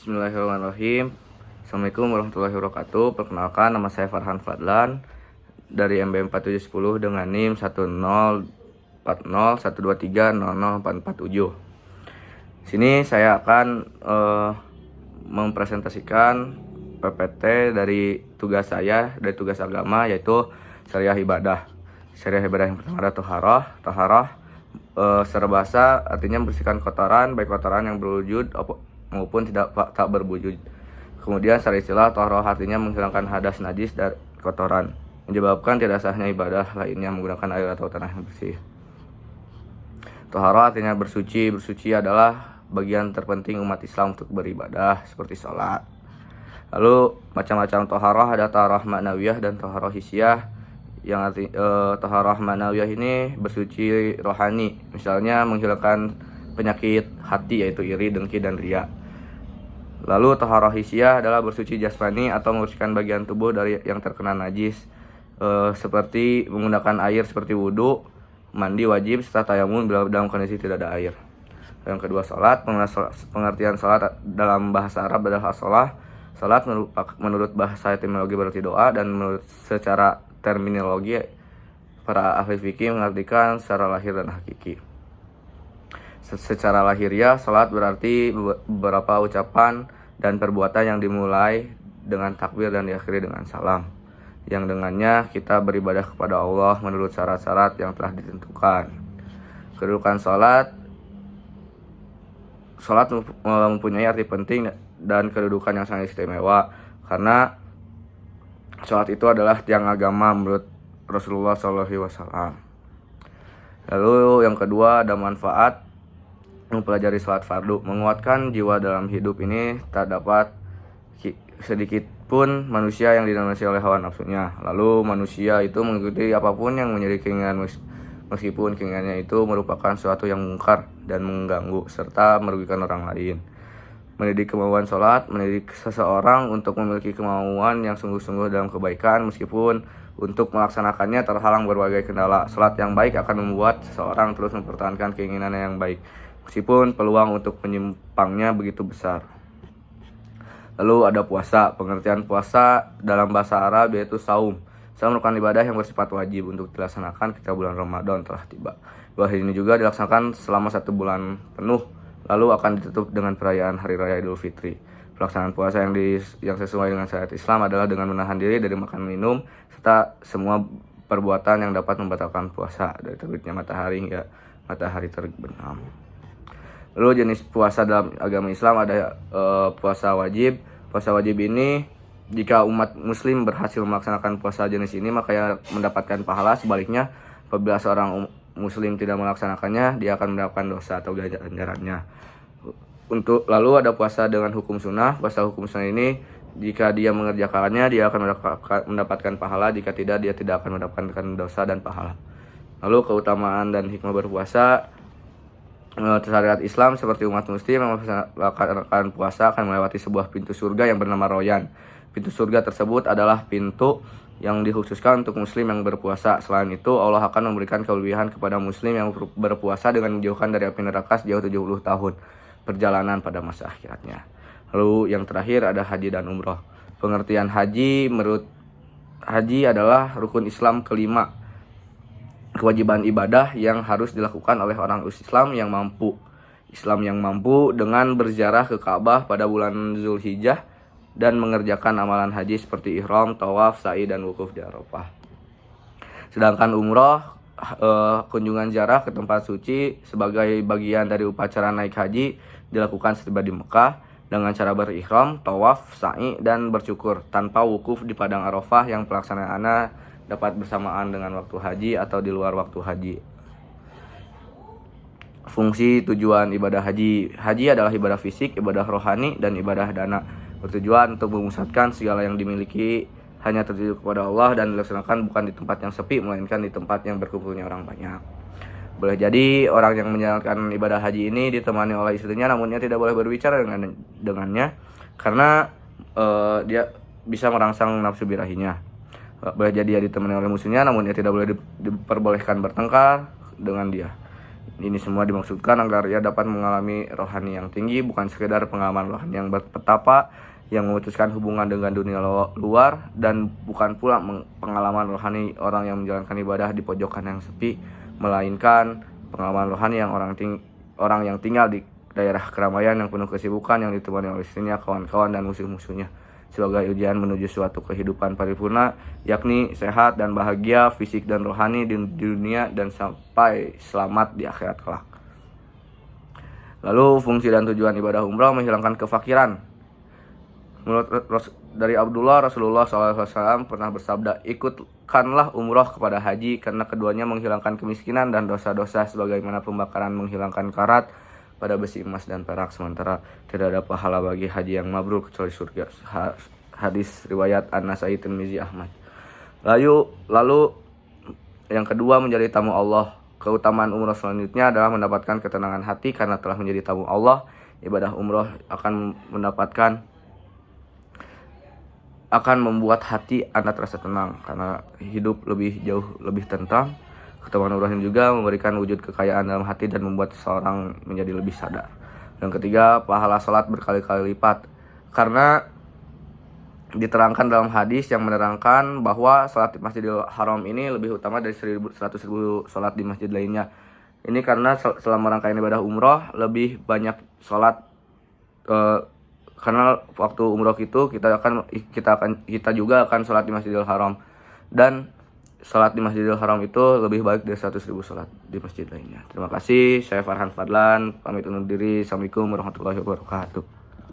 Bismillahirrahmanirrahim. Assalamualaikum warahmatullahi wabarakatuh. Perkenalkan, nama saya Farhan Fadlan dari MB 4710 dengan NIM 1040123004447. Sini saya akan mempresentasikan PPT dari tugas saya, dari tugas agama, yaitu syariah ibadah. Syariah ibadah yang pertama adalah Taharah secara bahasa artinya membersihkan kotoran, baik kotoran yang berwujud maupun tak berwujud. Kemudian secara istilah taharah artinya menghilangkan hadas najis dari kotoran, menyebabkan tidak sahnya ibadah lainnya menggunakan air atau tanah yang bersih. Taharah artinya bersuci. Bersuci adalah bagian terpenting umat Islam untuk beribadah seperti sholat. Lalu macam-macam taharah, ada taharah ma'nawiyah dan taharah hissiyah. Yang taharah ma'nawiyah ini bersuci rohani, misalnya menghilangkan penyakit hati yaitu iri, dengki, dan riya. Lalu taharah hissiyah adalah bersuci jasmani atau membersihkan bagian tubuh dari yang terkena najis, seperti menggunakan air seperti wudhu, mandi wajib, serta tayamum bila dalam kondisi tidak ada air. Yang kedua, sholat. Pengertian sholat dalam bahasa Arab adalah as-sholah. Sholat menurut bahasa etimologi berarti doa, dan menurut secara terminologi para ahli fikih mengartikan secara lahir dan hakiki. Secara lahiriah, sholat berarti beberapa ucapan dan perbuatan yang dimulai dengan takbir dan diakhiri dengan salam, yang dengannya kita beribadah kepada Allah menurut syarat-syarat yang telah ditentukan. Kedudukan sholat mempunyai arti penting dan kedudukan yang sangat istimewa, karena sholat itu adalah tiang agama menurut Rasulullah SAW. Lalu yang kedua, ada manfaat mempelajari sholat fardu. Menguatkan jiwa dalam hidup ini, tak dapat sedikit pun manusia yang didominasi oleh hawa nafsunya. Lalu manusia itu mengikuti apapun yang menjadi keinginan, meskipun keinginannya itu merupakan suatu yang mungkar dan mengganggu serta merugikan orang lain. Mendidik kemauan sholat, mendidik seseorang untuk memiliki kemauan yang sungguh-sungguh dalam kebaikan, meskipun untuk melaksanakannya terhalang berbagai kendala. Sholat yang baik akan membuat seseorang terus mempertahankan keinginannya yang baik, meskipun peluang untuk menyimpangnya begitu besar. Lalu ada puasa. Pengertian puasa dalam bahasa Arab yaitu saum. Saum merupakan ibadah yang bersifat wajib untuk dilaksanakan ketika bulan Ramadan telah tiba. Ibadah ini juga dilaksanakan selama 1 bulan penuh, lalu akan ditutup dengan perayaan Hari Raya Idul Fitri. Pelaksanaan puasa yang sesuai dengan syariat Islam adalah dengan menahan diri dari makan minum serta semua perbuatan yang dapat membatalkan puasa, dari terbitnya matahari hingga matahari terbenam. Lalu jenis puasa dalam agama Islam ada puasa wajib. Puasa wajib ini, jika umat muslim berhasil melaksanakan puasa jenis ini, maka ia mendapatkan pahala. Sebaliknya, apabila seorang muslim tidak melaksanakannya, dia akan mendapatkan dosa atau ganjarannya. Lalu ada puasa dengan hukum sunnah. Puasa hukum sunnah ini, jika dia mengerjakannya, dia akan mendapatkan pahala. Jika tidak, dia tidak akan mendapatkan dosa dan pahala. Lalu keutamaan dan hikmah berpuasa. Syariat Islam seperti umat muslim yang melaksanakan puasa akan melewati sebuah pintu surga yang bernama Royan. Pintu surga tersebut adalah pintu yang dikhususkan untuk muslim yang berpuasa. Selain itu, Allah akan memberikan kelebihan kepada muslim yang berpuasa dengan menjauhkan dari api neraka sejauh 70 tahun perjalanan pada masa akhiratnya. Lalu yang terakhir ada haji dan umroh. Pengertian haji, menurut haji adalah rukun Islam kelima, kewajiban ibadah yang harus dilakukan oleh orang Islam yang mampu. Dengan berziarah ke Ka'bah pada bulan Zulhijjah dan mengerjakan amalan haji seperti ihram, tawaf, sa'i, dan wukuf di Arafah. Sedangkan umroh, kunjungan ziarah ke tempat suci sebagai bagian dari upacara naik haji, dilakukan setiba di Mekah dengan cara berihram, tawaf, sa'i, dan bercukur tanpa wukuf di padang Arafah yang pelaksanaannya dapat bersamaan dengan waktu haji atau di luar waktu haji. Fungsi tujuan ibadah haji. Haji adalah ibadah fisik, ibadah rohani, dan ibadah dana. Bertujuan untuk memusatkan segala yang dimiliki hanya tertuju kepada Allah dan dilaksanakan bukan di tempat yang sepi, melainkan di tempat yang berkumpulnya orang banyak. Boleh jadi orang yang menjalankan ibadah haji ini ditemani oleh istrinya, namun ia tidak boleh berbicara dengannya karena dia bisa merangsang nafsu birahinya. Boleh jadi dia ditemani oleh musuhnya, namun ia tidak boleh diperbolehkan bertengkar dengan dia. Ini semua dimaksudkan agar ia dapat mengalami rohani yang tinggi, bukan sekedar pengalaman rohani yang berpetapa yang memutuskan hubungan dengan dunia luar, dan bukan pula pengalaman rohani orang yang menjalankan ibadah di pojokan yang sepi, melainkan pengalaman rohani yang orang yang tinggal di daerah keramaian yang penuh kesibukan, yang ditemani oleh istrinya, kawan-kawan, dan musuh-musuhnya, sebagai ujian menuju suatu kehidupan paripurna, yakni sehat dan bahagia fisik dan rohani di dunia dan sampai selamat di akhirat kelak. Lalu fungsi dan tujuan ibadah umrah menghilangkan kefakiran. Menurut dari Abdullah, Rasulullah SAW pernah bersabda, ikutkanlah umrah kepada haji karena keduanya menghilangkan kemiskinan dan dosa-dosa sebagaimana pembakaran menghilangkan karat pada besi emas dan perak, sementara tidak ada pahala bagi haji yang mabrur kecuali surga. Hadis riwayat An-Nasai, Tirmizi, Ahmad. Lalu yang kedua, menjadi tamu Allah. Keutamaan umrah selanjutnya adalah mendapatkan ketenangan hati karena telah menjadi tamu Allah. Ibadah umrah akan membuat hati Anda terasa tenang karena hidup jauh lebih tentram. Keutamaan umrah ini juga memberikan wujud kekayaan dalam hati dan membuat seseorang menjadi lebih sadar. Yang ketiga, pahala salat berkali-kali lipat. Karena diterangkan dalam hadis yang menerangkan bahwa salat di Masjidil Haram ini lebih utama dari 100.000 salat di masjid lainnya. Ini karena selama rangkaian ibadah umrah lebih banyak salat, karena waktu umrah itu kita juga akan salat di Masjidil Haram, dan salat di Masjidil Haram itu lebih baik dari 100.000 salat di masjid lainnya. Terima kasih, saya Farhan Fadlan, pamit undur diri. Assalamualaikum warahmatullahi wabarakatuh.